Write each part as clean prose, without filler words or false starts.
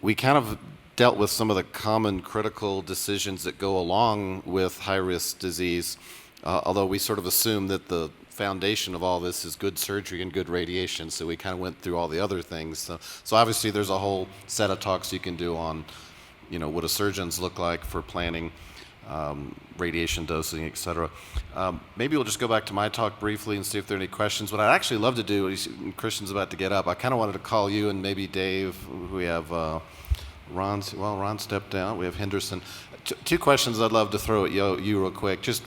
we kind of dealt with some of the common critical decisions that go along with high-risk disease, although we sort of assume that the foundation of all this is good surgery and good radiation, so we kind of went through all the other things. So obviously there's a whole set of talks you can do on, what do surgeons look like for planning radiation dosing, et cetera. Maybe we'll just go back to my talk briefly and see if there are any questions. What I'd actually love to do, Christian's about to get up, I kind of wanted to call you and maybe Dave. We have Ron stepped down. We have Henderson. Two questions I'd love to throw at you real quick. Just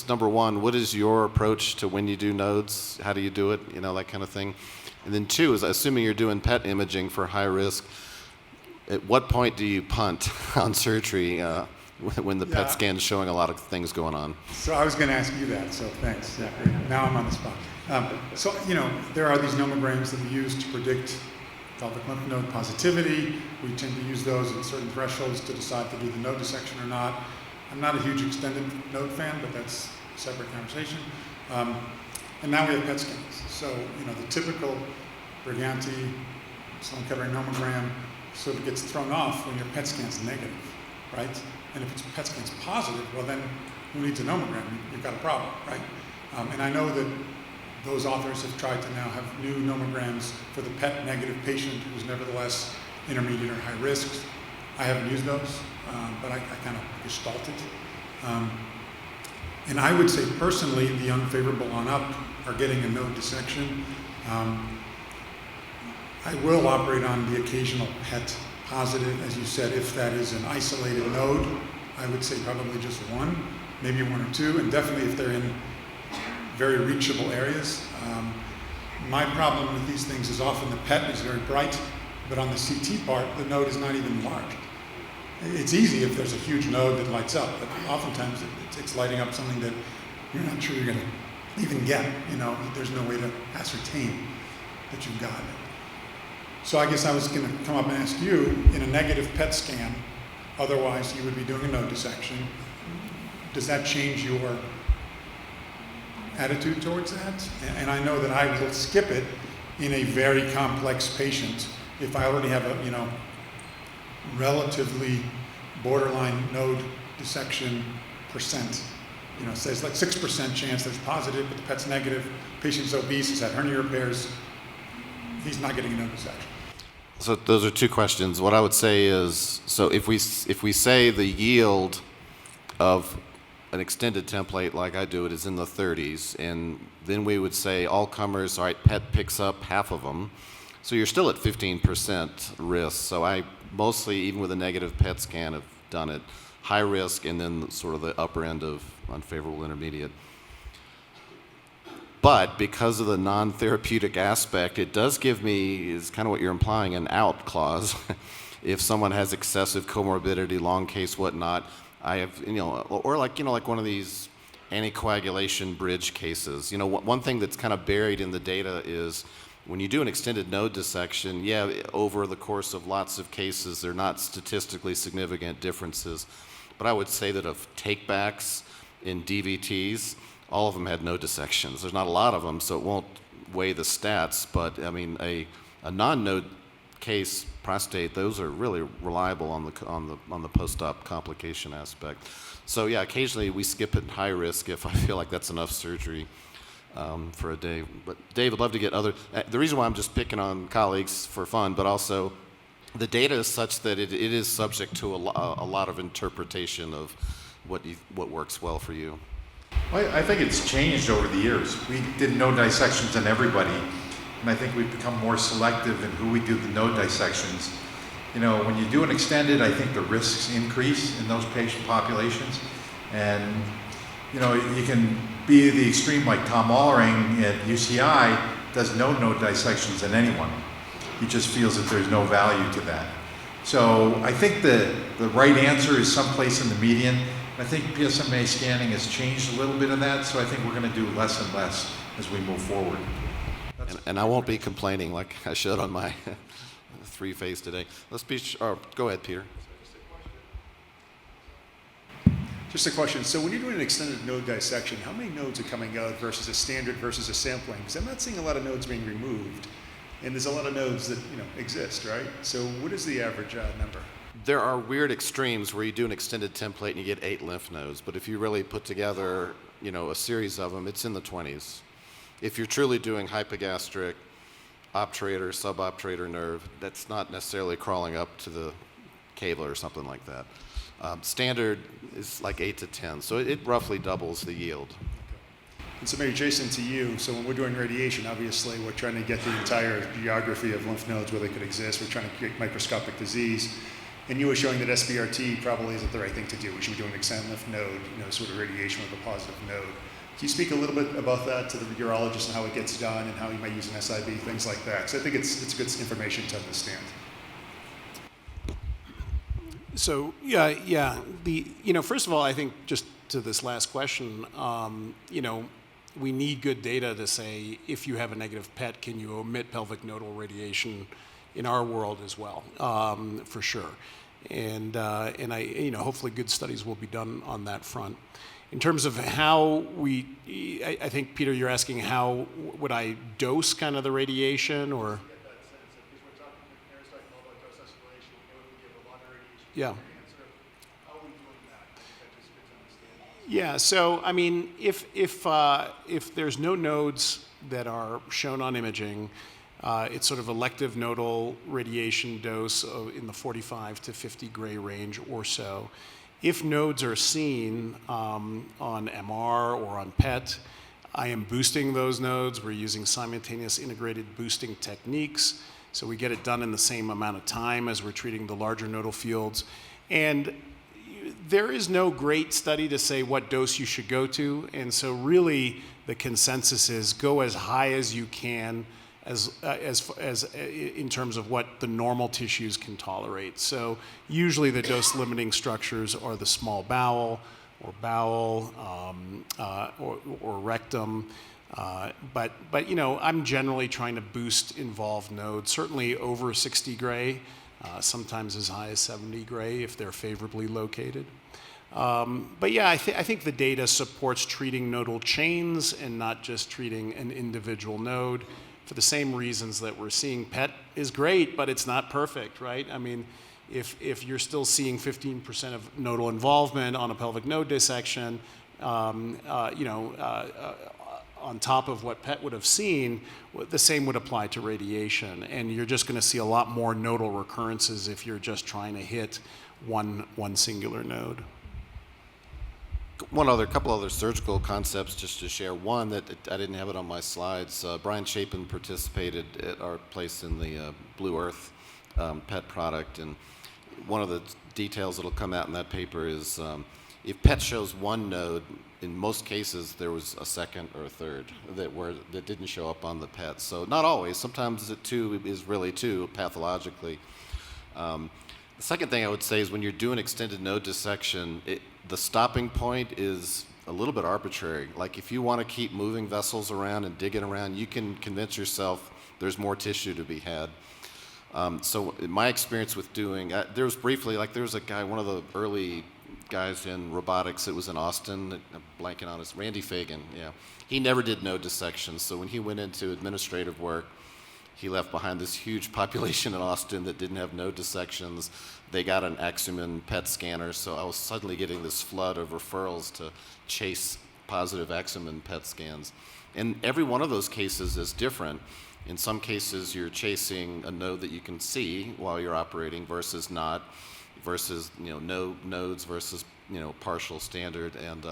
number one, what is your approach to when you do nodes? How do you do it? That kind of thing. And then two is, assuming you're doing PET imaging for high risk, at what point do you punt on surgery when the PET scan is showing a lot of things going on? So I was going to ask you that, so thanks. Yeah, now I'm on the spot. There are these nomograms that we use to predict pelvic lymph node positivity. We tend to use those at certain thresholds to decide to do the node dissection or not. I'm not a huge extended node fan, but that's a separate conversation. And now we have PET scans. So, the typical Briganti, stone covering nomogram sort of gets thrown off when your PET scan's negative, right? And if it's PET scan's positive, well then, who needs a nomogram? You've got a problem, right? And I know that those authors have tried to now have new nomograms for the PET negative patient who's nevertheless intermediate or high risk. I haven't used those, but I kind of gestalt it. And I would say personally, the unfavorable on up are getting a node dissection. I will operate on the occasional PET positive, as you said, if that is an isolated node. I would say probably just one, maybe one or two, and definitely if they're in very reachable areas. My problem with these things is often the PET is very bright, but on the CT part, the node is not even large. It's easy if there's a huge node that lights up, but oftentimes it's lighting up something that you're not sure you're going to even get. There's no way to ascertain that you've got it. So I guess I was going to come up and ask you, in a negative PET scan, otherwise you would be doing a node dissection, does that change your attitude towards that? And I know that I will skip it in a very complex patient if I already have a relatively borderline node dissection percent. Says like 6% chance that's positive, but the PET's negative. Patient's obese, has had hernia repairs. He's not getting a node dissection. So those are two questions. What I would say is, so if we say the yield of an extended template like I do it is in the 30s, and then we would say all comers, all right, PET picks up half of them, so you're still at 15% risk. So I mostly, even with a negative PET scan, have done it high risk and then sort of the upper end of unfavorable intermediate. But because of the non-therapeutic aspect, it does give me, is kind of what you're implying, an out clause. If someone has excessive comorbidity, long case, whatnot, I have, or like one of these anticoagulation bridge cases. One thing that's kind of buried in the data is when you do an extended node dissection, over the course of lots of cases, they're not statistically significant differences. But I would say that of takebacks in DVTs, all of them had node dissections. There's not a lot of them, so it won't weigh the stats. But I mean, a non-node case prostate, those are really reliable on the post-op complication aspect. So occasionally we skip it high risk if I feel like that's enough surgery for a day. But Dave, I'd love to get other. The reason why I'm just picking on colleagues for fun, but also the data is such that it is subject to a lot of interpretation of what works well for you. Well, I think it's changed over the years. We did node dissections on everybody, and I think we've become more selective in who we do the node dissections. When you do an extended, I think the risks increase in those patient populations. And, you can be the extreme like Tom Allering at UCI does no node dissections in anyone. He just feels that there's no value to that. So I think the right answer is someplace in the median. I think PSMA scanning has changed a little bit of that, so I think we're going to do less and less as we move forward. And I won't be complaining like I should on my three-phase today. Go ahead, Peter. Just a question. So when you're doing an extended node dissection, how many nodes are coming out versus a standard versus a sampling? Because I'm not seeing a lot of nodes being removed. And there's a lot of nodes that exist, right? So what is the average number? There are weird extremes where you do an extended template and you get 8 lymph nodes, but if you really put together, a series of them, it's in the 20s. If you're truly doing hypogastric, obturator, subobturator nerve, that's not necessarily crawling up to the cava or something like that. Standard is like 8 to 10, so it roughly doubles the yield. And so maybe Jason, to you, so when we're doing radiation, obviously we're trying to get the entire geography of lymph nodes where they could exist. We're trying to create microscopic disease. And you were showing that SBRT probably isn't the right thing to do. We should be doing an extended lymph node, sort of radiation with a positive node. Can you speak a little bit about that to the urologist and how it gets done and how you might use an SIB, things like that? Because I think it's good information to understand. So yeah. First of all, I think just to this last question, we need good data to say if you have a negative PET, can you omit pelvic nodal radiation in our world as well, for sure. And hopefully good studies will be done on that front. In terms of how I think, Peter, you're asking how would I dose kind of the radiation or? Yeah. Yeah. So I mean, if there's no nodes that are shown on imaging, it's sort of elective nodal radiation dose in the 45 to 50 gray range or so. If nodes are seen on MR or on PET, I am boosting those nodes. We're using simultaneous integrated boosting techniques, so we get it done in the same amount of time as we're treating the larger nodal fields. And there is no great study to say what dose you should go to, and so really the consensus is go as high as you can as in terms of what the normal tissues can tolerate. So usually the dose limiting structures are the small bowel or bowel or rectum. But I'm generally trying to boost involved nodes, certainly over 60 gray, sometimes as high as 70 gray if they're favorably located. But yeah, I think the data supports treating nodal chains and not just treating an individual node for the same reasons that we're seeing. PET is great, but it's not perfect, right? I mean, if you're still seeing 15% of nodal involvement on a pelvic node dissection, on top of what PET would have seen, the same would apply to radiation. And you're just going to see a lot more nodal recurrences if you're just trying to hit one singular node. Couple other surgical concepts just to share. One that I didn't have it on my slides. Brian Chapin participated at our place in the Blue Earth PET product, and one of the details that'll come out in that paper is if PET shows one node, in most cases there was a second or a third that didn't show up on the PET. So not always. Sometimes it too is really two pathologically. The second thing I would say is when you're doing extended node dissection, the stopping point is a little bit arbitrary. Like if you want to keep moving vessels around and digging around, you can convince yourself there's more tissue to be had. So in my experience with doing, there was a guy, one of the early guys in robotics that was in Austin, I'm blanking on his, Randy Fagan, yeah. He never did node dissection, so when he went into administrative work, he left behind this huge population in Austin that didn't have node dissections. They got an Axumin PET scanner, so I was suddenly getting this flood of referrals to chase positive Axumin PET scans. And every one of those cases is different. In some cases, you're chasing a node that you can see while you're operating versus not, versus no nodes versus partial standard. And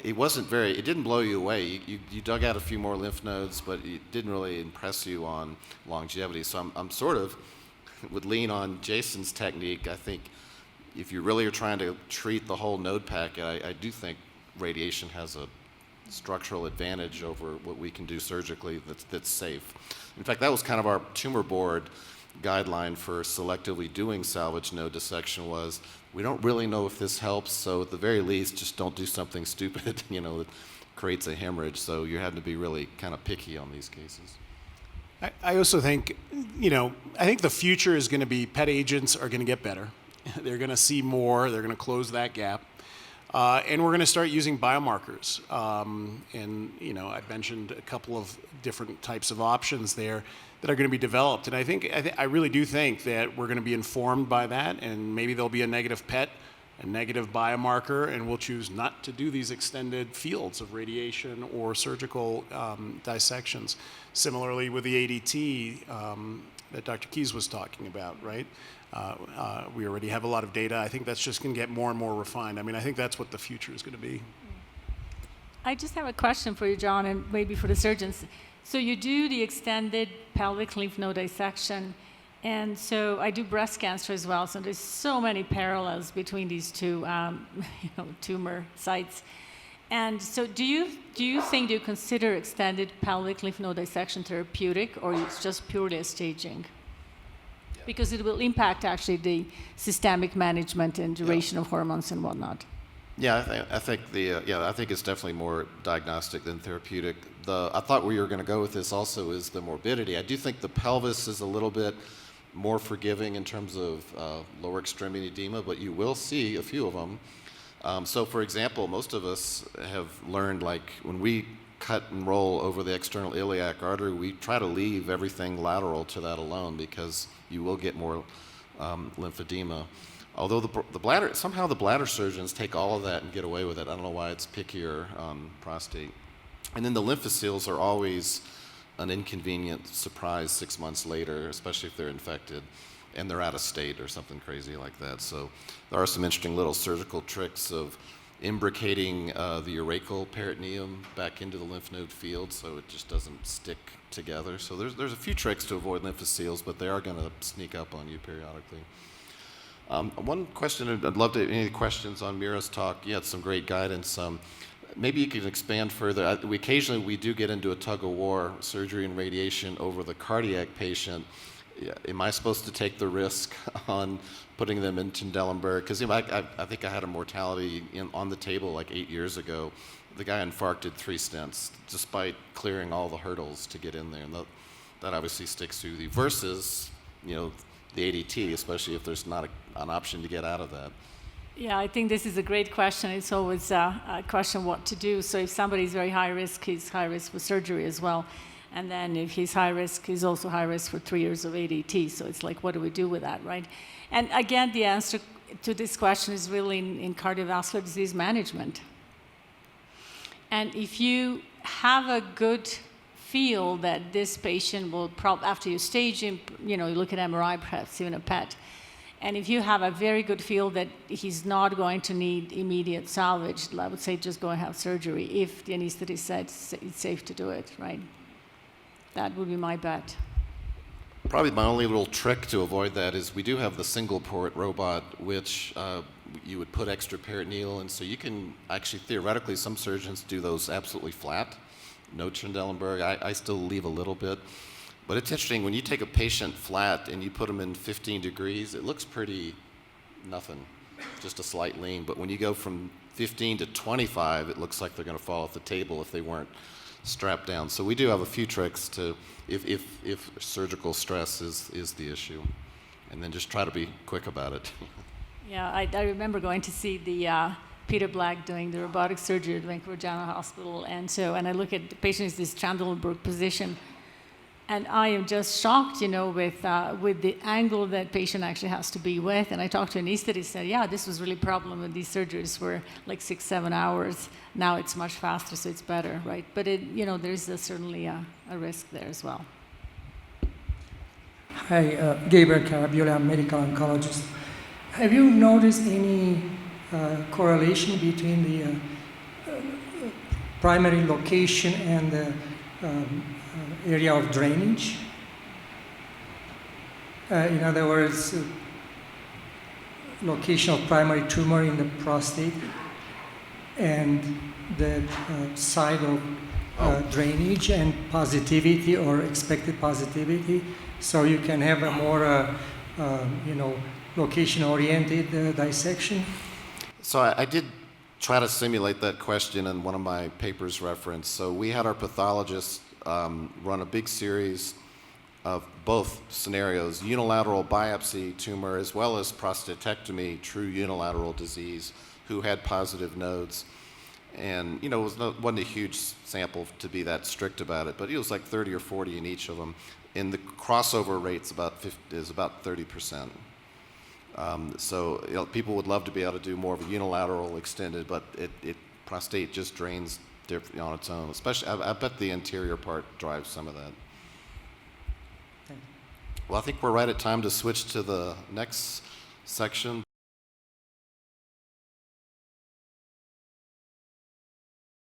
it didn't blow you away. You dug out a few more lymph nodes, but it didn't really impress you on longevity. So I'm sort of would lean on Jason's technique. I think if you really are trying to treat the whole node packet, I do think radiation has a structural advantage over what we can do surgically that's safe. In fact, that was kind of our tumor board guideline for selectively doing salvage node dissection was, we don't really know if this helps, so at the very least, just don't do something stupid, that creates a hemorrhage. So you have to be really kind of picky on these cases. I also think, I think the future is going to be PET agents are going to get better. They're going to see more. They're going to close that gap. And we're going to start using biomarkers. And, I've mentioned a couple of different types of options there that are going to be developed. And I really do think that we're going to be informed by that, and maybe there'll be a negative PET, a negative biomarker, and we'll choose not to do these extended fields of radiation or surgical dissections. Similarly with the ADT that Dr. Keys was talking about, right? We already have a lot of data. I think that's just going to get more and more refined. I think that's what the future is going to be. I just have a question for you, John, and maybe for the surgeons. So you do the extended pelvic lymph node dissection, and so I do breast cancer as well. So there's so many parallels between these two, tumor sites. And so do you think you consider extended pelvic lymph node dissection therapeutic, or it's just purely a staging? Because it will impact actually the systemic management and duration of hormones and whatnot. Yeah, I think it's definitely more diagnostic than therapeutic. I thought where you were going to go with this also is the morbidity. I do think the pelvis is a little bit more forgiving in terms of lower extremity edema, but you will see a few of them. So, for example, most of us have learned, like when we cut and roll over the external iliac artery, we try to leave everything lateral to that alone because you will get more lymphedema. Although the bladder, somehow the bladder surgeons take all of that and get away with it. I don't know why it's pickier on prostate. And then the lymphocyles are always an inconvenient surprise 6 months later, especially if they're infected and they're out of state or something crazy like that. So there are some interesting little surgical tricks of imbricating the urachal peritoneum back into the lymph node field so it just doesn't stick together. So there's a few tricks to avoid lymphocyles, but they are going to sneak up on you periodically. One question, I'd love to, any questions on Mira's talk? You had some great guidance. Maybe you could expand further. Occasionally we do get into a tug of war, surgery and radiation over the cardiac patient. Am I supposed to take the risk on putting them in Trendelenburg? Because I think I had a mortality on the table like 8 years ago. The guy infarcted 3 stents despite clearing all the hurdles to get in there. And that obviously sticks with you versus, the ADT, especially if there's not an option to get out of that. Yeah, I think this is a great question. It's always a question what to do. So if somebody's very high risk, he's high risk for surgery as well. And then if he's high risk, he's also high risk for 3 years of ADT. So it's like, what do we do with that, right? And again, the answer to this question is really in cardiovascular disease management. And if you have a good feel that this patient will after you stage him, you look at MRI, perhaps even a PET, and if you have a very good feel that he's not going to need immediate salvage, I would say just go and have surgery if the anesthetist says it's safe to do it, right? That would be my bet. Probably my only little trick to avoid that is we do have the single port robot, which you would put extra peritoneal, and so you can actually, theoretically, some surgeons do those absolutely flat, no Trendelenburg. I still leave a little bit. But it's interesting, when you take a patient flat and you put them in 15 degrees, it looks pretty nothing, just a slight lean. But when you go from 15 to 25, it looks like they're going to fall off the table if they weren't strapped down. So we do have a few tricks to, if surgical stress is the issue, and then just try to be quick about it. Yeah, I remember going to see the Peter Black doing the robotic surgery at Vancouver General Hospital, and I look at the patient in this Trendelenburg position, and I am just shocked, with the angle that patient actually has to be with. And I talked to an anesthetist, said, yeah, this was really a problem when these surgeries were like 6-7 hours. Now it's much faster, so it's better, right? But there's certainly a risk there as well. Hi, Gabriel Carabiola, I'm a medical oncologist. Have you noticed any correlation between the primary location and the area of drainage? In other words, location of primary tumor in the prostate and the side of drainage and positivity or expected positivity, so you can have a more, location-oriented dissection? So I did try to simulate that question in one of my papers referenced. So we had our pathologists run a big series of both scenarios, unilateral biopsy tumor as well as prostatectomy, true unilateral disease, who had positive nodes. And, you know, wasn't a huge sample to be that strict about it, but it was like 30 or 40 in each of them. And the crossover rate's is about 30%. So you know, people would love to be able to do more of a unilateral extended, but prostate just drains on its own. Especially, I bet the anterior part drives some of that. Thank you. Well, I think we're right at time to switch to the next section.